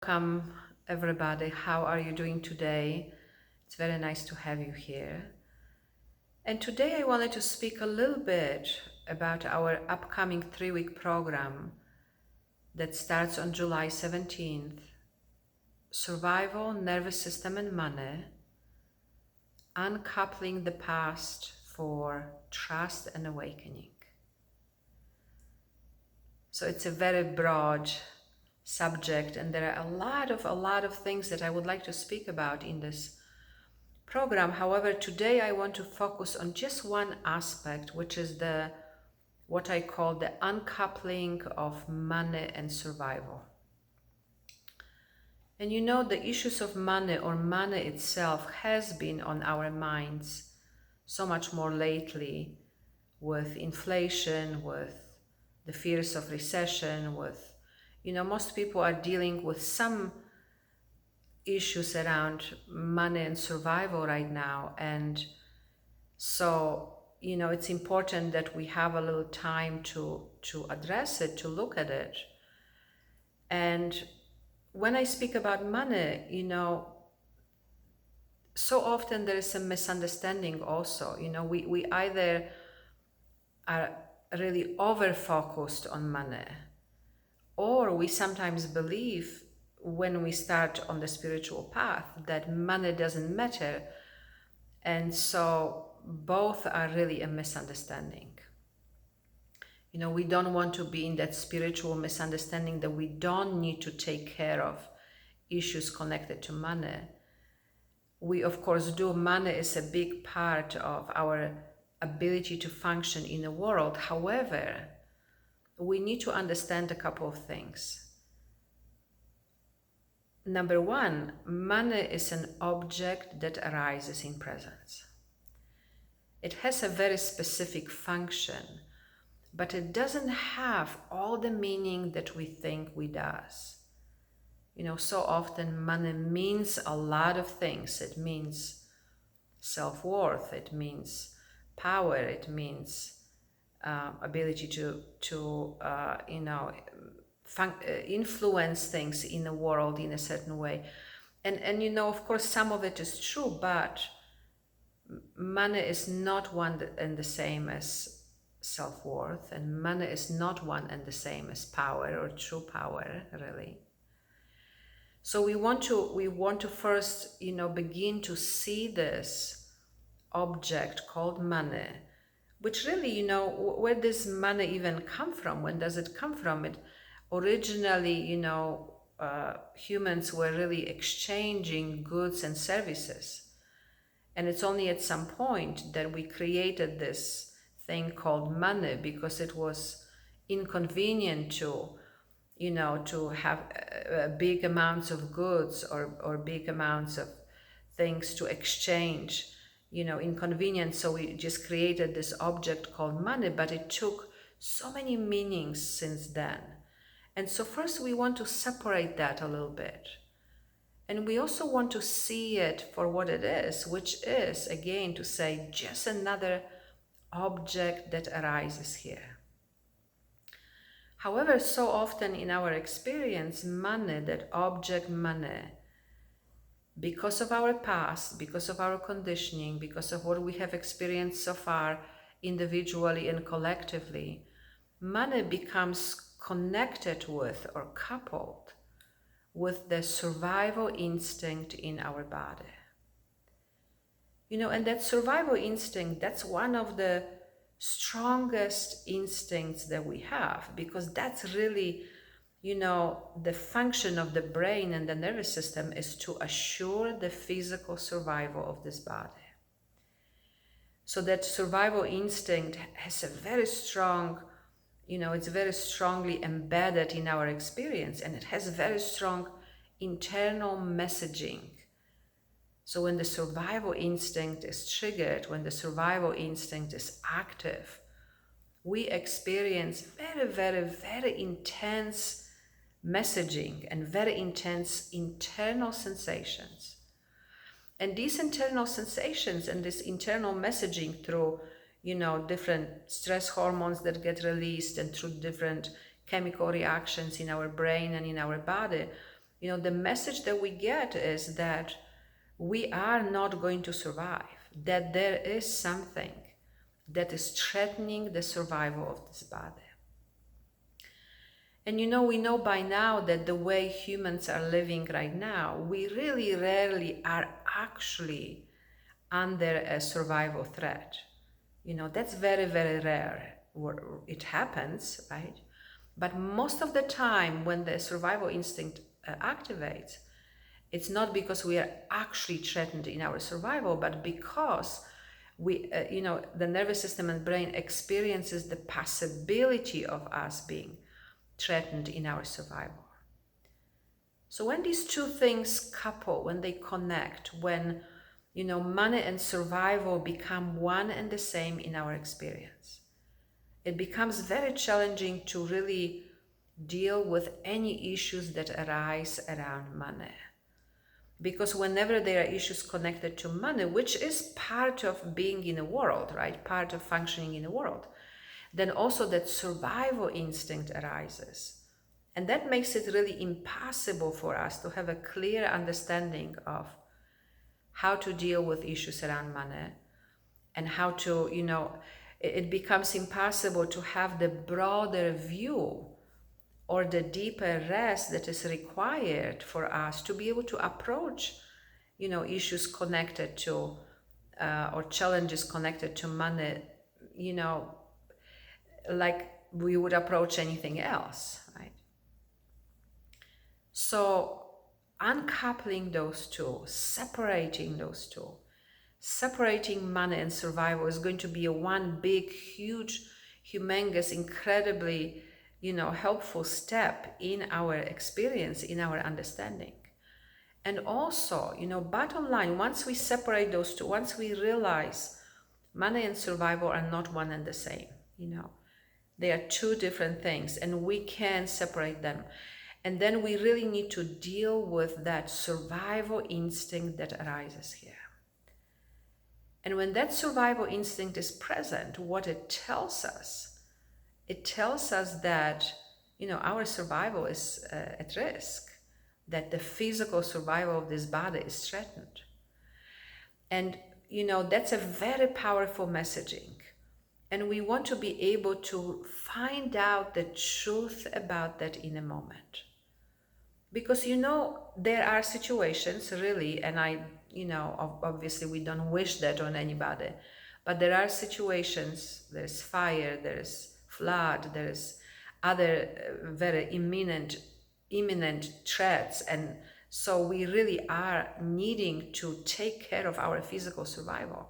Welcome, everybody. How are you doing today? It's very nice to have you here. And today I wanted to speak a little bit about our upcoming 3-week program that starts on July 17th. Survival, Nervous System and Money, Uncoupling the Past for Trust and Awakening. So it's a very broad subject, and there are a lot of things that I would like to speak about in this program. However, today I want to focus on just one aspect, which is what I call the uncoupling of money and survival. And you know, the issues of money or money itself has been on our minds so much more lately, with inflation, with the fears of recession, with, most people are dealing with some issues around money and survival right now. And so, it's important that we have a little time to address it, to look at it. And when I speak about money, so often there is a misunderstanding also. We either are really over-focused on money, or we sometimes believe when we start on the spiritual path that money doesn't matter. And so both are really a misunderstanding. We don't want to be in that spiritual misunderstanding that we don't need to take care of issues connected to money. We, of course, do. Money is a big part of our ability to function in the world. However, we need to understand a couple of things. Number one, money is an object that arises in presence. It has a very specific function, but it doesn't have all the meaning that we think it does. So often money means a lot of things. It means self-worth, it means power, it means ability to influence things in the world in a certain way. And of course, some of it is true, but money is not one and the same as self-worth, and money is not one and the same as power or true power, really. So we want to first, begin to see this object called money, which really, where does money even come from? When does it come from? It originally, humans were really exchanging goods and services. And it's only at some point that we created this thing called money, because it was inconvenient to have big amounts of goods or big amounts of things to exchange, inconvenient. So we just created this object called money, but it took so many meanings since then. And so first we want to separate that a little bit. And we also want to see it for what it is, which is, again, to say just another object that arises here. However, so often in our experience, money, that object money, because of our past, because of our conditioning, because of what we have experienced so far individually and collectively, money becomes connected with or coupled with the survival instinct in our body. And that survival instinct, that's one of the strongest instincts that we have, because that's really, the function of the brain and the nervous system is to assure the physical survival of this body. So that survival instinct has a very strong, it's very strongly embedded in our experience, and it has very strong internal messaging. So when the survival instinct is triggered, when the survival instinct is active, we experience very, very, very intense messaging and very intense internal sensations. And these internal sensations and this internal messaging through, different stress hormones that get released and through different chemical reactions in our brain and in our body, The message that we get is that we are not going to survive, that there is something that is threatening the survival of this body. And we know by now that the way humans are living right now, we really rarely are actually under a survival threat. That's very, very rare. It happens, right? But most of the time, when the survival instinct activates, it's not because we are actually threatened in our survival, but because the nervous system and brain experiences the possibility of us being threatened in our survival. So when these two things couple, when they connect, when money and survival become one and the same in our experience, it becomes very challenging to really deal with any issues that arise around money. Because whenever there are issues connected to money, which is part of being in a world, right? Part of functioning in a world, then also that survival instinct arises. And that makes it really impossible for us to have a clear understanding of how to deal with issues around money and how to, it becomes impossible to have the broader view or the deeper rest that is required for us to be able to approach, issues connected to or challenges connected to money, like we would approach anything else, right? So uncoupling those two, separating money and survival is going to be a one big, huge, humongous, incredibly, helpful step in our experience, in our understanding. And also, bottom line, once we separate those two, once we realize money and survival are not one and the same, they are two different things and we can separate them. And then we really need to deal with that survival instinct that arises here. And when that survival instinct is present, what it tells us that, our survival is at risk, that the physical survival of this body is threatened. And, that's a very powerful messaging. And we want to be able to find out the truth about that in a moment. Because, there are situations really, and obviously we don't wish that on anybody, but there are situations, there's fire, there's flood, there's other very imminent threats. And so we really are needing to take care of our physical survival.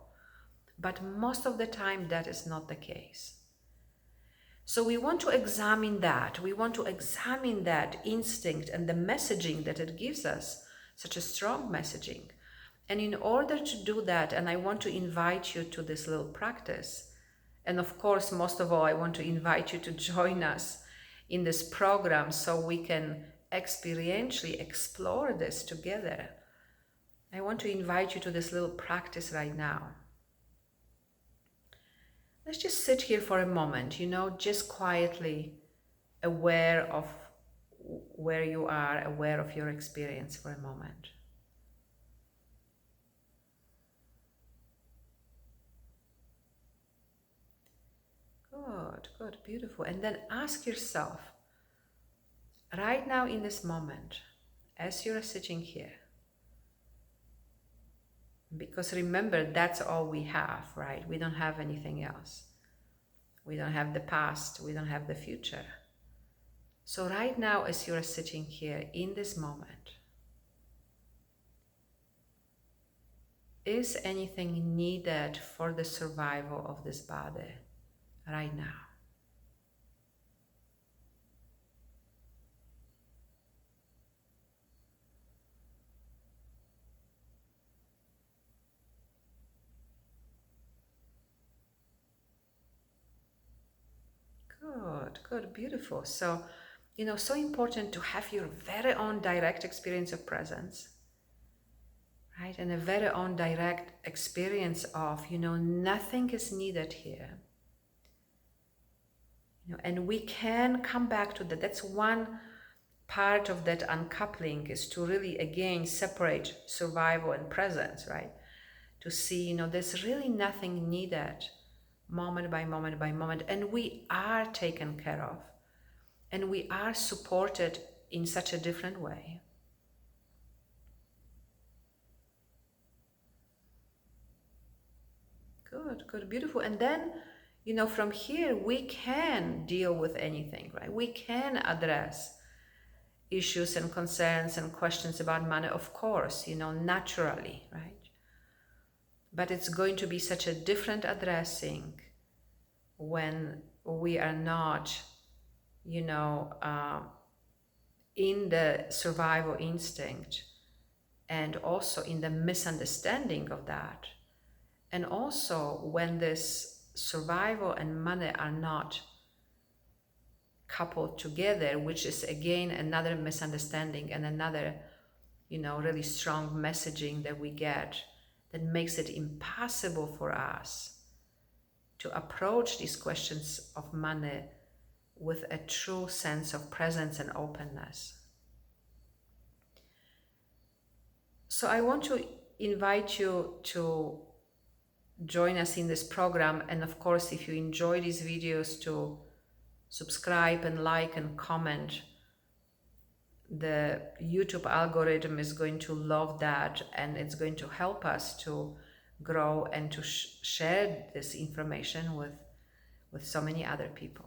But most of the time that is not the case. So we want to examine that. We want to examine that instinct and the messaging that it gives us, such a strong messaging. And in order to do that, and I want to invite you to this little practice, and of course, most of all, I want to invite you to join us in this program so we can experientially explore this together. I want to invite you to this little practice right now. Let's just sit here for a moment, just quietly aware of where you are, aware of your experience for a moment. Good, beautiful. And then ask yourself, right now in this moment, as you're sitting here, because remember, that's all we have, right? We don't have anything else. We don't have the past, we don't have the future. So right now, as you're sitting here in this moment, is anything needed for the survival of this body right now? Good, beautiful. So, so important to have your very own direct experience of presence, right? And a very own direct experience of, nothing is needed here. And we can come back to that. That's one part of that uncoupling is to really again separate survival and presence, right? To see, there's really nothing needed moment by moment by moment, and we are taken care of, and we are supported in such a different way. Good, good, beautiful. And then, from here, we can deal with anything, right? We can address issues and concerns and questions about money, of course, naturally, right? But it's going to be such a different addressing when we are not, in the survival instinct, and also in the misunderstanding of that. And also when this survival and money are not coupled together, which is again another misunderstanding and another, really strong messaging that we get that makes it impossible for us to approach these questions of money with a true sense of presence and openness. So I want to invite you to join us in this program, and of course, if you enjoy these videos, to subscribe and like and comment. The YouTube algorithm is going to love that, and it's going to help us to grow and to share this information with so many other people.